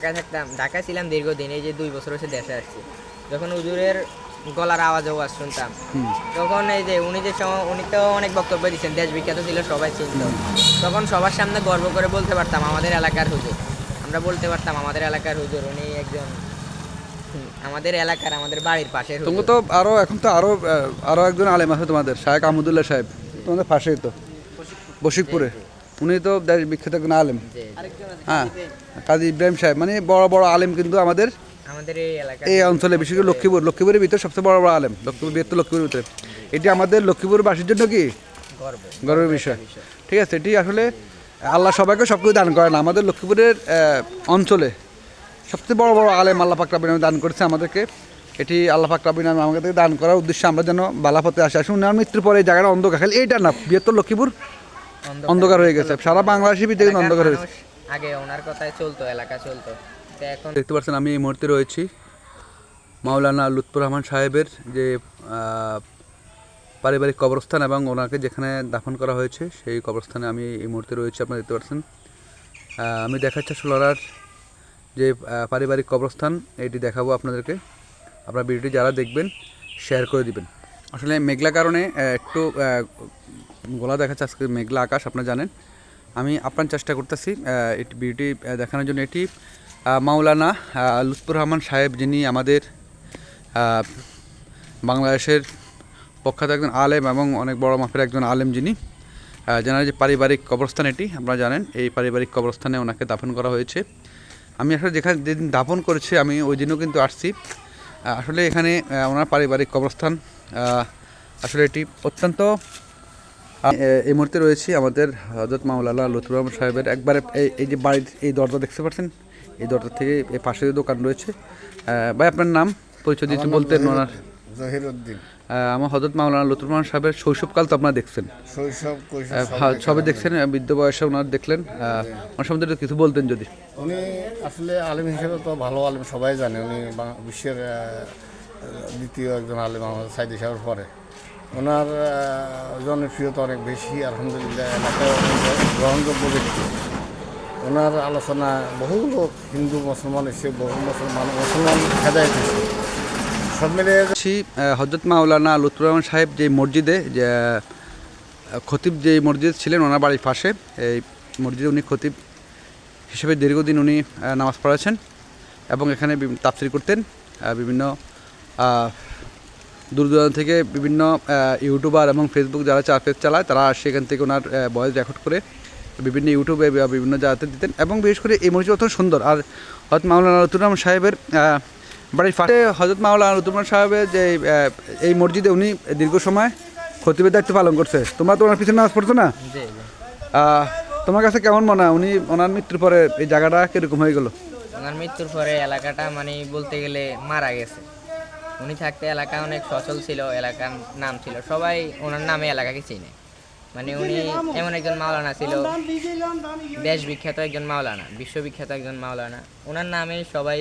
ঢাকায় থাকতাম, ঢাকায় ছিলাম দীর্ঘদিন, এই যে 2 বছর হচ্ছে দেশে আসছি। যখন হুজুরের গলার আওয়াজ শুনতাম, তখন এই যে উনি তো অনেক বক্তব্য দিচ্ছেন, দেশ বিখ্যাত ছিল, সবাই চিনত। তখন সবার সামনে গর্ব করে বলতে পারতাম আমাদের এলাকার হুজুর। আমরা বলতে পারতাম আমাদের এলাকার হুজুর, উনি একজন আমাদের এলাকার, আমাদের বাড়ির পাশের তুমি হুজুর। তো আরো এখন তো আরো একজন আলেম আছে তোমাদের, শায়েখ আহমদুল্লাহ সাহেব, তোমাদের পাশেই তো, বশিকপুরে। উনি তো দেশ বিখ্যাত একজন আলেম। জি, হ্যাঁ, কাজী ইব্রাহিম সাহেব, মানে বড় বড় আলেম কিন্তু আমাদের আমাদের এই এলাকার এই অঞ্চলে, বিশেষ করে লক্ষ্মীপুরের ভিতরে সবচেয়ে বড় বড় আলেম, লক্ষ্মীপুরের ভিতরে। এটি আমাদের লক্ষ্মীপুরবাসীর জন্য কি গর্বের বিষয়। ঠিক আছে, এটি আসলে আল্লাহ সবাইকে সব কিছু দান করে না। আমাদের লক্ষ্মীপুরের অঞ্চলে সবচেয়ে বড় বড় আলেম আল্লাহ পাক রব্বুল আলামিন দান করেছে আমাদেরকে। এটি আল্লাহ পাক রব্বুল আলামিন আমাদেরকে দান করার উদ্দেশ্যে আমরা যেন বালাপথে আসি। উনার মৃত্যুর পরে এই জায়গাটা অন্ধকার, খালি এইটা না, বৃহত্তর লক্ষ্মীপুর অন্ধকার হয়ে গেছে। সারা বাংলাদেশের ভিতরে অন্ধকার হয়েছে। আগে ওনার কথায় চলতো, এলাকা চলতো, তো এখন দেখতে পাচ্ছেন আমি এই মুহূর্তে রয়েছি মাওলানা লুৎফর রহমান সাহেবের যে পারিবারিক কবরস্থান এবং ওনাকে যেখানে দাফন করা হয়েছে সেই কবরস্থানে আমি এই মুহূর্তে রয়েছি। আপনারা দেখতে পাচ্ছেন আমি দেখাচ্ছি আসলে ওনার যে পারিবারিক কবরস্থান, এটি দেখাবো আপনাদেরকে। আপনারা ভিডিওটি যারা দেখবেন শেয়ার করে দিবেন। আসলে মেঘলা কারণে একটু গোলা দেখাচ্ছে, আজকে মেঘলা আকাশ আপনারা জানেন। আমি আপনার চেষ্টা করতেছি এটি ভিডিওটি দেখানোর জন্য। এটি মাওলানা লুৎফর রহমান সাহেব, যিনি আমাদের বাংলাদেশের প্রখ্যাত একজন আলেম এবং অনেক বড় মাপের একজন আলেম, যিনি যেনার যে পারিবারিক কবরস্থান, এটি আপনারা জানেন। এই পারিবারিক কবরস্থানে ওনাকে দাফন করা হয়েছে। আমি আসলে যেদিন দাফন করেছি আমি ওই দিনও কিন্তু আসছি। আসলে এখানে ওনার পারিবারিক কবরস্থান, আসলে এটি অত্যন্ত। এই মুহূর্তে রয়েছি আমাদের হযরত মাওলানা লুৎফর রহমান সাহেবের একবারে এই যে বাড়ির এই দরজা দেখতে পাচ্ছেন, এই দরজা থেকে এই পাশে দোকান রয়েছে। ভাই, আপনার নাম পরিচয় দিতে বলতেন। ওনার জহিরউদ্দিন। আমার হযরত মাওলানা লুৎফর রহমান সাহেবের শৈশবকাল তো আপনারা দেখছেন, সবে দেখছেন, বৃদ্ধ বয়সে ওনার দেখলেন। ওনার সম্বন্ধে কিছু বলতেন যদি। উনি আসলে আলেম হিসেবে তো ভালো আলেম, সবাই জানে। উনি বিশ্বের দ্বিতীয় একজন আলেম আমাদের সাইদি সাহেবের পরে। ওনার জনপ্রিয়তা অনেক বেশি, আলহামদুলিল্লাহ। এলাকায় অনেক গ্রহণযোগ্য ব্যক্তি। ওনার আলোচনা বহু লোক, হিন্দু মুসলমান এসে, বহু মুসলমান হেদায়েত এসে, সব মিলে হযরত মাওলানা লুৎফর রহমান সাহেব যে মসজিদে যে খতিব, যে মসজিদ ছিলেন ওনার বাড়ির পাশে, এই মসজিদে উনি খতিব হিসেবে দীর্ঘদিন উনি নামাজ পড়াচ্ছেন এবং এখানে তাফসীর করতেন। বিভিন্ন দূর দূরান্ত থেকে বিভিন্ন ইউটিউবার এবং ফেসবুক যারা পেজ চালায় তারা সেখান থেকে ওনার ভয়েস রেকর্ড করে বিভিন্ন ইউটিউবে বা বিভিন্ন জায়গাতে দিতেন। এবং বিশেষ করে এই মসজিদ অত সুন্দর। আর হযরত মাওলানা লুৎফর রহমান সাহেবের বাড়ির পাশে হযরত মাওলানা লুৎফর রহমান সাহেবের যে এই মসজিদে উনি দীর্ঘ সময় খতিবের দায়িত্ব পালন করছে। তোমরা তো ওনার পিছনে নামাজ পড়ছো না? তোমার কাছে কেমন মনে হয় উনি ওনার মৃত্যুর পরে এই জায়গাটা কীরকম হয়ে গেল? ওনার মৃত্যুর পরে এলাকাটা মানে বলতে গেলে মারা গেছে। উনি থাকতে এলাকা অনেক সচল ছিল, এলাকার নাম ছিল, সবাই ওনার নামে এলাকাকে চিনে। মানে উনি এমন একজন মাওলানা ছিল, দেশ বিখ্যাত একজন মাওলানা, বিশ্ববিখ্যাত একজন মাওলানা। ওনার নামে সবাই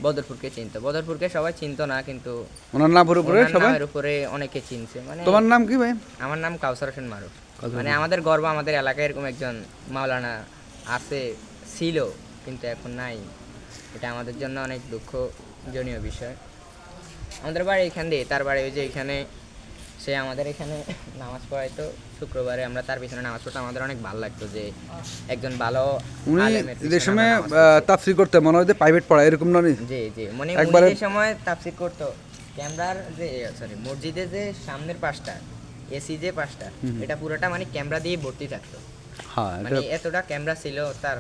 বদরপুরকে চিনতো। বদরপুরকে সবাই চিনতো না, কিন্তু ওনার নামের উপরে অনেকে চিনছে। মানে তোমার নাম কি ভাই? আমার নাম কাউসার হোসেন মারুফ। মানে আমাদের গর্ব, আমাদের এলাকায় এরকম একজন মাওলানা আছে, ছিল, কিন্তু এখন নাই। এটা আমাদের জন্য অনেক দুঃখজনীয় বিষয়। আমাদের বাড়ি এখান দিয়ে, তার বাড়ি ওই যে এখানে, সে আমাদের এখানে নামাজ পড়াইতো শুক্রবারে। আমরা তার পিছনে নামাজ পড়তাম। আমাদের অনেক ভালো লাগতো যে একজন ভালো আলেমের যে সময় তাফসীর করতে মনে হয় যে প্রাইভেট পড়া এরকম না? জি জি, মানে একবারে যে সময় তাফসীর করতো, ক্যামেরার যে মসজিদের যে সামনের পাশটা, এসি যে পাশটা, এটা পুরোটা মানে ক্যামেরা দিয়ে ভর্তি থাকতো। হ্যাঁ, মানে এতটা ক্যামেরা ছিল তার।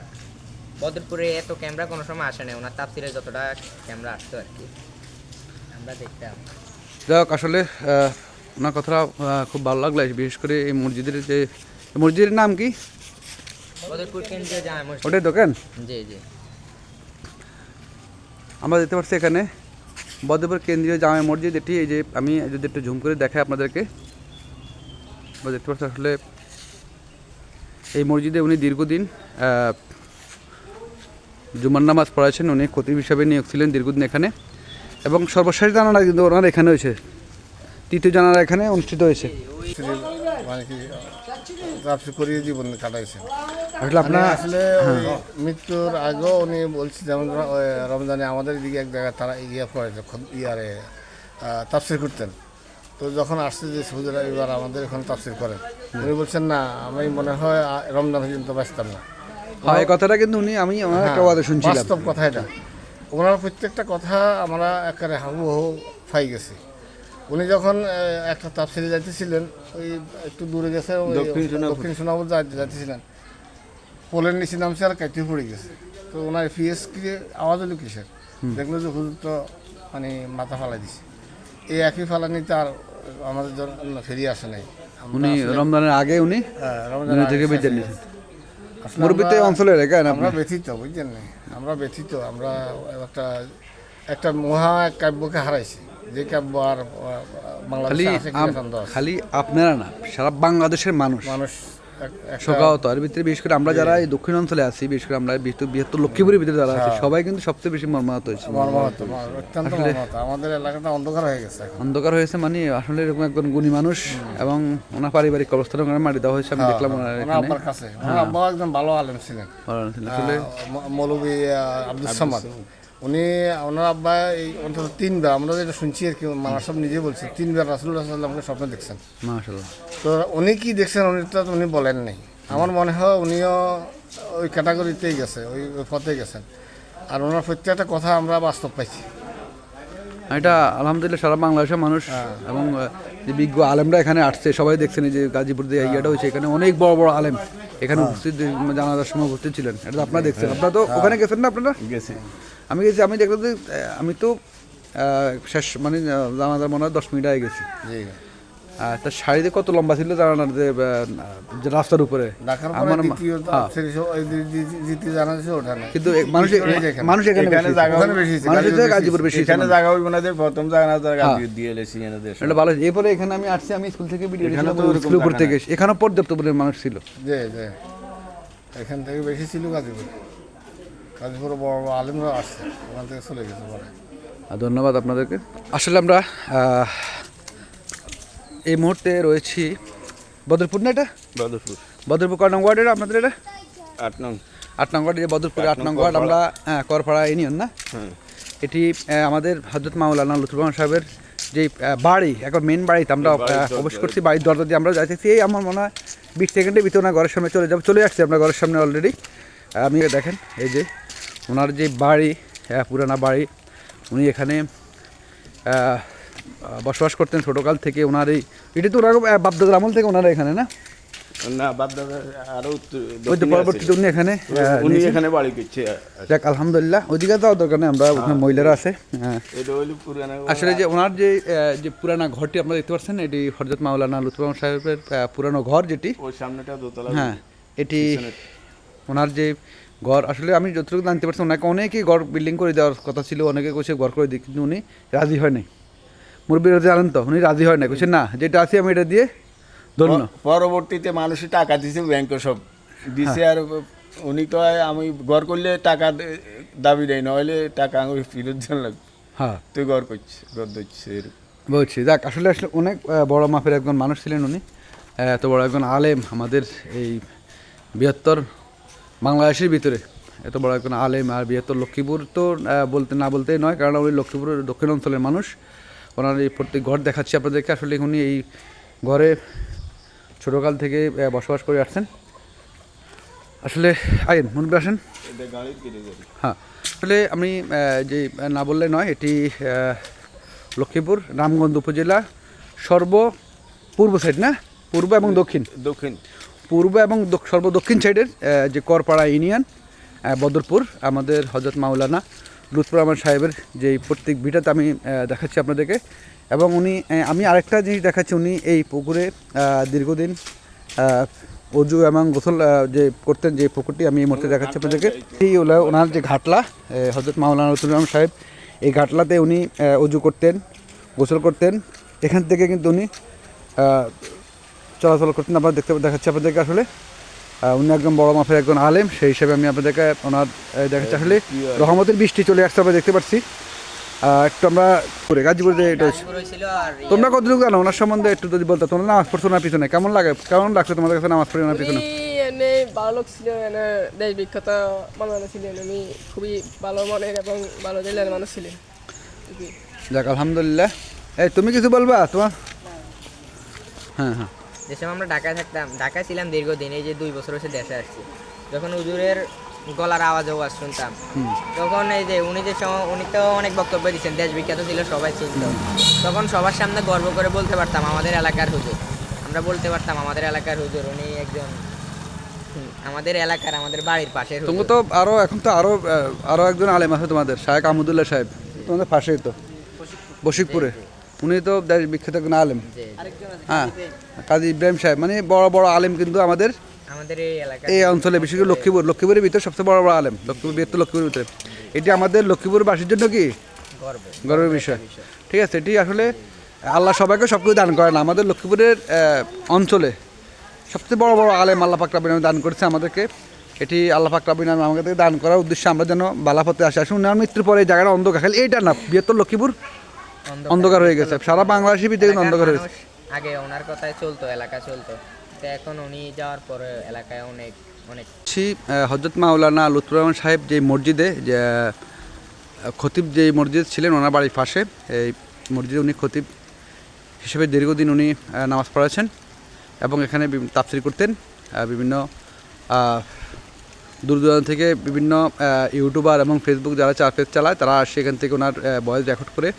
বদরপুরে এত ক্যামেরা কোনো সময় আসে না, ওনার তাফসীরে যতটা ক্যামেরা আসতো আর কি, আমরা দেখতাম। যাই হোক, আসলে ওনার কথাটা খুব ভালো লাগলো। বিশেষ করে এই মসজিদের নাম কি? বদরপুর কেন্দ্রীয় জামে মসজিদ। ওটাই দোকান? জি জি। আমরা দেখতে পাচ্ছি এখানে বদরপুর কেন্দ্রীয় জামে মসজিদ। এটি এই যে আমি যদি একটু জুম করে দেখাই আপনাদেরকে, দেখতে পাচ্ছি আসলে এই মসজিদে উনি দীর্ঘদিন জুমার নামাজ পড়াচ্ছেন। উনি খতিব হিসাবে নিয়োগ ছিলেন দীর্ঘদিন এখানে, এবং সর্বশেষ জানা না কিন্তু ওনার এখানে হয়েছে। তৃতীয় জানাজা এখানে অনুষ্ঠিত হয়েছে। মানে কি তাফসীর করিয়ে জীবন কাটাইছেন। আসলে আপনার আসলে ওই মৃত্যুর আগেও উনি বলছি যেমন ওই রমজানে আমাদের দিকে এক জায়গায় তারা ইয়ে করে যখন ইয়ারে তাফসীর করতেন, তো যখন আসছে যে হুজুরা এবার আমাদের এখানে তাফসীর করেন, উনি বলছেন না আমি মনে হয় রমজান পর্যন্ত বাঁচতাম না। হ্যাঁ, এই কথাটা কিন্তু উনি আমি ওনার একটা ওয়াদে শুনছিলাম। বাস্তব কথা এটা, ওনার প্রত্যেকটা কথা আমরা একেবারে হাবুহু পাই গেছি। উনি যখন একটা তাফসীরে যাইতেছিলেন, ওই একটু দূরে গেছে, ওই দক্ষিণ সোনাপুর যাইতেছিলেন, পোলের নিচে নামছে আর কাইতে পড়ে গেছে। তো ওনার পিএস কি আওয়াজ হলো কিসের, দেখলো যে হুজুর তো মানে মাথা ফালাই দিছে। এই একই ফালানিতে আর আমাদের জন্য ফিরিয়ে আসে নাই। আমরা উনি আসলে- রমজানের আগে উনি হ্যাঁ, দুনিয়া থেকে আগে বিদায় শেষ নিয়েছেন। আসলে মুরব্বিতে আমরা- অঞ্চলের কেন আমরা ব্যথিত, বুঝছেন না, আমরা ব্যথিত। আমরা একটা মহা কাব্যকে হারাইছি, যে কাব্য আর খালি বাংলাদেশে আছে কিনা সন্দেহ আছে। খালি আপনারা না, সারা বাংলাদেশের মানুষ মানুষ শোকাহত। আর ভিতরে বিশেষ করে আমরা যারা এই দক্ষিণ অঞ্চলে আছি, বিশেষ করে আমরা বৃহত্তর লক্ষ্মীপুরের ভিতরে যারা আছে, সবাই কিন্তু সবচেয়ে বেশি মর্মাহত হয়েছে। অত্যন্ত মর্মাহত। আমাদের এলাকাটা অন্ধকার হয়ে গেছে এখন। অন্ধকার হয়েছে মানে আসলে এরকম একজন গুণী মানুষ, এবং ওনার পারিবারিক অবস্থানে ওখানে মাটি দেওয়া হয়েছে। আমি দেখলাম ওনার ওনার এখানে আব্বার কাছে, ওনার আব্বাও একজন ভালো আলেম ছিলেন, আসলে মৌলভী আব্দুল সামাদ। উনি ওনার আব্বা এই অন্তত 3 বার, আমরা যেটা শুনছি আর কি, মানুষ সব নিজে বলছে, 3 বার রাসূলুল্লাহ সাল্লাল্লাহু আলাইহি ওয়াসাল্লামকে স্বপ্নে দেখছেন। মাশাআল্লাহ। তো উনি কি দেখছেন উনি বলেন নাই। আমার মনে হয় উনিও ওই ক্যাটাগরিতেই গেছে, ওই পথে গেছেন। আর ওনার প্রত্যেকটা কথা আমরা বাস্তব পাইছি। এটা আলহামদুলিল্লাহ সারা বাংলাদেশের মানুষ এবং যে বিজ্ঞ আলেমরা এখানে আসছে, সবাই দেখছেন এই যে গাজীপুর দিয়ে ইয়েটা হয়েছে, এখানে অনেক বড় বড় আলেম এখানে উপস্থিত, জানাজার সময় উপস্থিত ছিলেন। এটা তো আপনারা দেখছেন, আপনারা তো ওখানে গেছেন না? আপনারা গেছি। আমি গেছি, আমি দেখলাম যে আমি তো শেষ মানে জানাজার মনে হয় 10 মিনিট আগে গেছি। জি, তার শাড়িতে কত লম্বা ছিল জানার যে রাস্তার উপরে। ঢাকার আমার পরে দ্বিতীয় জানা যাচ্ছে ওটা না। কিন্তু মানুষ এখানে এখানে বেশি। জায়গা ওখানে বেশি হয়েছে, মানুষ হচ্ছে গাজীপুর গাজীপুর বেশি। এখানে জায়গা হইব না, যে প্রথম জায়গা জায়গা দিয়ে এলেছি এনাদের। এটা ভালো। এরপরে এখানে আমি আসছি, আমি স্কুল থেকে ভিডিও এখানে তো ওরকম স্কুল উপর জায়গা থেকে এখানেও পর্যাপ্ত পরিমাণ মানুষ ছিল। যে এখান থেকে বেশি ছিল গাজীপুরে বড় বড় আলেমরা আসছে, ওখান থেকে চলে গেছে পরে। ধন্যবাদ আপনাদেরকে। আসলে আমরা এই মুহূর্তে রয়েছি বদরপুর, না এটা বদরপুর কয় নং ওয়ার্ড? এটা আপনাদের এটা 8 নং 8 নং ওয়ার্ড। বদরপুরে 8 নং ওয়ার্ড, আমরা করপাড়া ইউনিয়ন না। এটি আমাদের হযরত মাওলানা লুৎফুর রহমান সাহেবের যে বাড়ি, এখন মেন বাড়িতে আমরা প্রবেশ করছি। বাড়ির দরজা দিয়ে আমরা যাইতেছি। এই আমার মনে হয় 20 সেকেন্ডের ভিতরে ওনার ঘরের সামনে চলে আসছি আমরা ঘরের সামনে অলরেডি। আমি দেখেন এই যে ওনার যে বাড়ি, পুরানা বাড়ি, উনি এখানে বসবাস করতেন ছোটোকাল থেকে। ওনার এটা তো ওনার বাপদাদার আমল থেকে ওনারা এখানে, না? না, বাদদাদা আরো ওই তো পরবর্তীতে উনি এখানে উনি এখানে বাড়ি করছে। যাক আলহামদুলিল্লাহ, ওইদিকে যাওয়ার দরকার নেই, আমরা ওখানে মহিলারা আছে। এটা হইলো পুরানা। আসলে যে ওনার যে পুরানা ঘরটি আপনারা দেখতে পাচ্ছেন, এটি হযরত মাওলানা লুৎফুর রহমান সাহেবের পুরানো ঘর, যেটি ওই সামনেটা দোতলা। হ্যাঁ, এটি ওনার যে ঘর। আসলে আমি যতটুকু জানতে পারছি, ওনাকে অনেকেই ঘর বিল্ডিং করে দেওয়ার কথা ছিল, অনেকে কইছে ঘর করে দিই, কিন্তু উনি রাজি হয় নাই। মুরব্বীরা জানেন তো, উনি রাজি হয় না, কইছে না, যেটা আছে আমি এটা দিয়ে ধন্য। পরবর্তীতে মানুষে টাকা দিছে, ব্যাংকে সব দিছে। আর উনি তো আমি ঘর করলে টাকা দাবি দেয়, নইলে টাকা আমি ফেরত দেন লাগবে। হ্যাঁ, তুই ঘর করছিস, ঘর দিচ্ছে এরকম। বলছি যাক, আসলে অনেক বড় মাপের একজন মানুষ ছিলেন উনি, এত বড় একজন আলেম আমাদের এই বৃহত্তর বাংলাদেশের ভিতরে, এত বড় একজন আলেম। আর বৃহত্তর লক্ষ্মীপুর তো বলতেই নয়, কারণ উনি লক্ষ্মীপুরের দক্ষিণ অঞ্চলের মানুষ। ওনার এই প্রত্যেক ঘর দেখাচ্ছি আপনাদেরকে। আসলে উনি এই ঘরে ছোটোকাল থেকে বসবাস করে আসছেন। আসলে আইন মনে আসেন। হ্যাঁ, আসলে আমি যে না বললে নয়, এটি লক্ষ্মীপুর রামগঞ্জ উপজেলা সর্বপূর্ব সাইড, না? পূর্ব এবং দক্ষিণ, পূর্ব এবং সর্বদক্ষিণ সাইডের যে করপাড়া ইউনিয়ন, বদরপুর, আমাদের হযরত মাওলানা লুৎফুর রহমান সাহেবের যে প্রত্যেক ভিটাতে আমি দেখাচ্ছি আপনাদেরকে। এবং আমি আরেকটা জিনিস দেখাচ্ছি, উনি এই পুকুরে দীর্ঘদিন অজু এবং গোসল যে করতেন, যে পুকুরটি আমি এই মুহূর্তে দেখাচ্ছি আপনাদেরকে। এই হলো ওনার যে ঘাটলা, হযরত মাওলানা লুৎফুর রহমান সাহেব এই ঘাটলাতে উনি অজু করতেন, গোসল করতেন। এখান থেকে কিন্তু উনি চলাচল করতেন। আপনারা দেখাচ্ছি আপনাদেরকে। আসলে উনি একজন বড় মাপের একজন আলেম, সেই হিসাবে আমি আপনাদেরকে ওনার দেখাচ্ছি। আসলে রহমতের বৃষ্টি চলে আসছে, আমরা দেখতে পাচ্ছি। একটু আমরা করে গাজীপুরে যে এটা হচ্ছে। গাজীপুর হয়েছিল আর তোমরা কতটুকু জানো ওনার সম্বন্ধে একটু যদি বলতো, তোমরা নামাজ পড়ছো ওনার পিছনে, কেমন লাগছে তোমাদের কাছে নামাজ পড়ে ওনার পিছনে? উনি এনে ভালো লোক ছিলেন, এনে দেশ বিখ্যাত মানুষ ছিলেন, উনি খুবই ভালো মনের এবং ভালো জেলার মানুষ ছিলেন। জি। যাক আলহামদুলিল্লাহ। এই তুমি কিছু বলবা তোমার? হ্যাঁ হ্যাঁ। যে সময় আমরা ঢাকায় থাকতাম, ঢাকায় ছিলাম দীর্ঘদিন, এই যে 2 বছর হচ্ছে দেশে আসছি, যখন হুজুরের গলার আওয়াজ শুনতাম, তখন এই যে উনি যে সময় উনি তো অনেক বক্তব্য দিচ্ছেন, দেশ বিখ্যাত ছিল, সবাই চিনত, তখন সবার সামনে গর্ব করে বলতে পারতাম আমাদের এলাকার হুজুর, আমরা বলতে পারতাম আমাদের এলাকার হুজুর, উনি একজন আমাদের এলাকার আমাদের বাড়ির পাশের তুমি হুজুর। তো আরো এখন তো আরো একজন আলেম আছে তোমাদের, শায়েখ আহমদুল্লাহ সাহেব, তোমাদের পাশেই তো, বশিকপুরে। উনি তো দেশ বিখ্যাত একজন আলেম। জি, হ্যাঁ, কাজী ইব্রাহিম সাহেব, মানে বড় বড় আলেম কিন্তু আমাদের আমাদের এই এলাকার এই অঞ্চলে, বিশেষ করে লক্ষ্মীপুরের ভিতরে সবচেয়ে বড় বড় আলেম, লক্ষ্মীপুরের ভিতরে। এটি আমাদের লক্ষ্মীপুরবাসীর জন্য কি গর্ব। গর্বের বিষয়। ঠিক আছে, এটি আসলে আল্লাহ সবাইকে সব কিছু দান করে না, আমাদের লক্ষ্মীপুরের অঞ্চলে সবচেয়ে বড় বড় আলেম আল্লাহ পাক রব্বুল আলামিন দান করেছে আমাদেরকে। এটি আল্লাহ পাক রব্বুল আলামিন আমাদেরকে দান করার উদ্দেশ্যে আমরা যেন বালাপথে আসি। আসুন, উনার মৃত্যুর পরে এই জায়গাটা অন্ধকার, খালি এইটা না, বৃহত্তর লক্ষ্মীপুর অন্ধকার হয়ে গেছে, সারা বাংলাদেশি ভিতরে অন্ধকার হয়েছে। মানুষ আগে ওনার কথায় চলতো, এলাকা চলতো, তো এখন উনি যাওয়ার পরে এলাকায় অনেক অনেক হযরত মাওলানা লুৎফুর রহমান সাহেব যে মসজিদে যে খতিব, যে মসজিদ ছিলেন ওনার বাড়ির পাশে, এই মসজিদে উনি খতিব হিসেবে দীর্ঘদিন উনি নামাজ পড়াচ্ছেন এবং এখানে তাফসীর করতেন। বিভিন্ন দূর দূরান্ত থেকে বিভিন্ন ইউটিউবার এবং ফেসবুক যারা পেজ চালায় তারা সেখান থেকে ওনার ভয়েস রেকর্ড করে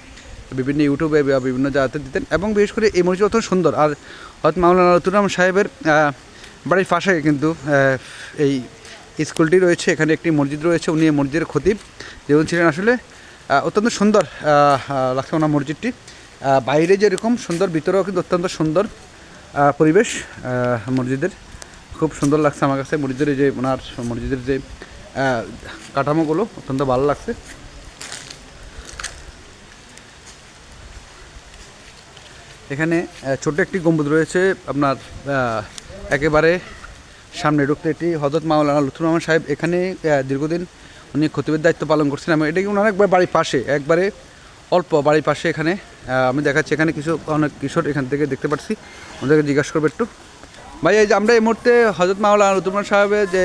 বিভিন্ন ইউটিউবে বা বিভিন্ন জায়গাতে দিতেন। এবং বিশেষ করে এই মসজিদ অত সুন্দর। আর হযরত মাওলানা লুৎফুর রহমান সাহেবের বাড়ির পাশে কিন্তু এই স্কুলটি রয়েছে, এখানে একটি মসজিদ রয়েছে, উনি এই মসজিদের খতিব যেমন ছিলেন। আসলে অত্যন্ত সুন্দর লাগছে ওনার মসজিদটি, বাইরে যেরকম সুন্দর, ভিতরেও কিন্তু অত্যন্ত সুন্দর পরিবেশ মসজিদের, খুব সুন্দর লাগছে আমার কাছে। মসজিদের যে ওনার মসজিদের যে কাঠামোগুলো অত্যন্ত ভালো লাগছে। এখানে ছোট একটি গম্বুজ রয়েছে আপনার একেবারে সামনে ঢুকতে, এটি হযরত মাওলানা লুৎফুর রহমান সাহেব এখানে দীর্ঘদিন উনি খতিবের দায়িত্ব পালন করছেন। এবং এটা কি ওনার একবার বাড়ির পাশে, একবারে অল্প বাড়ির পাশে। এখানে আমি দেখাচ্ছি, এখানে অনেক কিশোর এখান থেকে দেখতে পাচ্ছি, ওদেরকে জিজ্ঞাসা করবো একটু। ভাই, এই যে আমরা এই মুহূর্তে হযরত মাওলানা লুৎফুর রহমান সাহেবের যে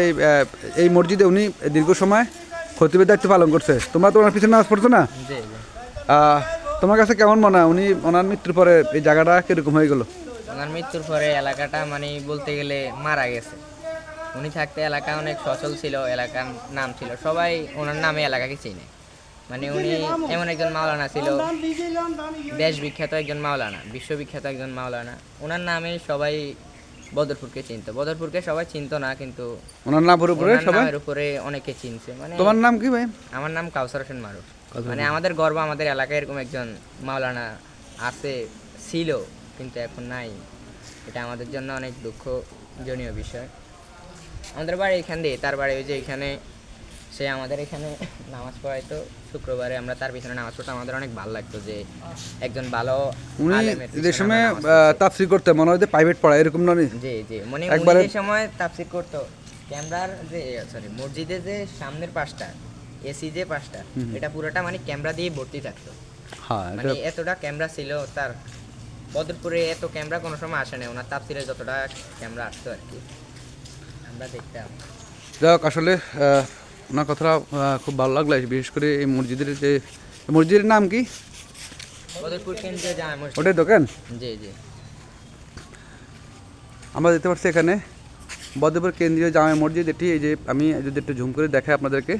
এই মসজিদে উনি দীর্ঘ সময় খতিবের দায়িত্ব পালন করছে, তোমরা তো ওনার পিছনে নামাজ পড়ছো না? জি। তোমার কাছে কেমন মনে হয় উনি ওনার মৃত্যুর পরে এই জায়গাটা কীরকম হয়ে গেল? ওনার মৃত্যুর পরে এলাকাটা মানে বলতে গেলে মারা গেছে। উনি থাকতে এলাকা অনেক সচল ছিল, এলাকার নাম ছিল, সবাই ওনার নামে এলাকাকে চিনে। মানে উনি এমন একজন মাওলানা ছিল, দেশ বিখ্যাত একজন মাওলানা, বিশ্ববিখ্যাত একজন মাওলানা। ওনার নামে সবাই বদরপুরকে চিনতো, বদরপুরকে সবাই চিনতো না, কিন্তু ওনার নামের উপরে ওনার সবাই। নামের উপরে অনেকে চিনছে। মানে তোমার নাম কি ভাই? আমার নাম কাউসার হোসেন মারুফ। মানে আমাদের গর্ব, আমাদের এলাকায় এরকম একজন মাওলানা আছে, ছিল, কিন্তু এখন নাই। এটা আমাদের জন্য অনেক দুঃখজনীয় বিষয়। আমাদের বাড়ি এখান দিয়ে, তার বাড়ি ওই যে এখানে, সে আমাদের এখানে নামাজ পড়াইতো শুক্রবারে, আমরা তার পিছনে নামাজ পড়তাম। আমাদের অনেক ভালো লাগতো যে একজন ভালো উনি আলেমের যে পিছনে সময় আমরা নামাজ পড়ছি। তাফসীর করতে মনে হয় যে প্রাইভেট পড়া এরকম নয়? জি জি, মানে একবারে- উনি যে সময় তাফসীর করতো, ক্যামেরার যে সরি মসজিদের যে সামনের পাশটা, এসি যে পাশটা, এটা পুরোটা মানে ক্যামেরা দিয়ে ভর্তি থাকতো। হ্যাঁ, মানে এতটা ক্যামেরা ছিল তার। বদরপুরে এত ক্যামেরা কোনো সময় আসে না, ওনার তাফসীরে যতটা ক্যামেরা আসতো আর কি, আমরা দেখতাম। যাই হোক, আসলে ওনার কথাটা খুব ভালো লাগলো। বিশেষ করে এই মসজিদের নাম কি? বদরপুর কেন্দ্রীয় জামে মসজিদ। ওটাই দোকান। জি জি। আমরা দেখতে পাচ্ছি এখানে বদরপুর কেন্দ্রীয় জামে মসজিদ। এটি এই যে আমি যদি একটু ঝুম করে দেখাই আপনাদেরকে,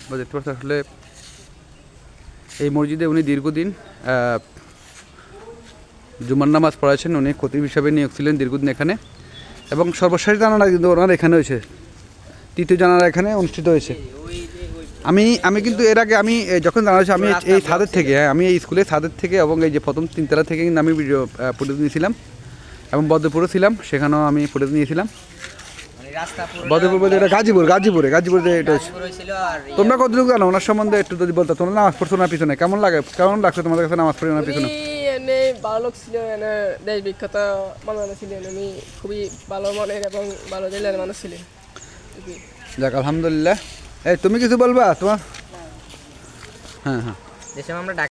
আমরা দেখতে পাচ্ছি আসলে এই মসজিদে উনি দীর্ঘদিন জুমার নামাজ পড়াচ্ছেন। উনি খতিব হিসাবে নিয়োগ ছিলেন দীর্ঘদিন এখানে। এবং সর্বশেষ জানারা কিন্তু ওনার এখানে হয়েছে, তৃতীয় জানারা এখানে অনুষ্ঠিত হয়েছে। আমি কিন্তু এর আগে আমি যখন জানা হয়েছে, আমি এই ছাদের থেকে, আমি এই স্কুলের ছাদের থেকে এবং এই যে প্রথম 3 তলা থেকে কিন্তু আমি ভিডিও ফুটেজ নিয়েছিলাম এবং বদরপুরে ছিলাম, সেখানেও আমি ফুটেজ নিয়েছিলাম। মানে রাস্তা পুরো বদরপুর বলতে এটা গাজীপুরে যে এটা হচ্ছে। গাজীপুর হয়েছিল। আর তোমরা কতটুকু জানো ওনার সম্বন্ধে একটু যদি বলতো, তোমরা নামাজ পড়ছো ওনার পিছনে, কেমন লাগছে তোমাদের কাছে নামাজ পড়ে ওনার পিছনে? উনি এনে ভালো লোক ছিলেন, এনে দেশ বিখ্যাত মানুষ ছিলেন, উনি খুবই ভালো মনের এবং ভালো জেলার মানুষ ছিলেন। জি। যাক আলহামদুলিল্লাহ। এই তুমি কিছু বলবা তোমার? হ্যাঁ হ্যাঁ যে সময় আমরা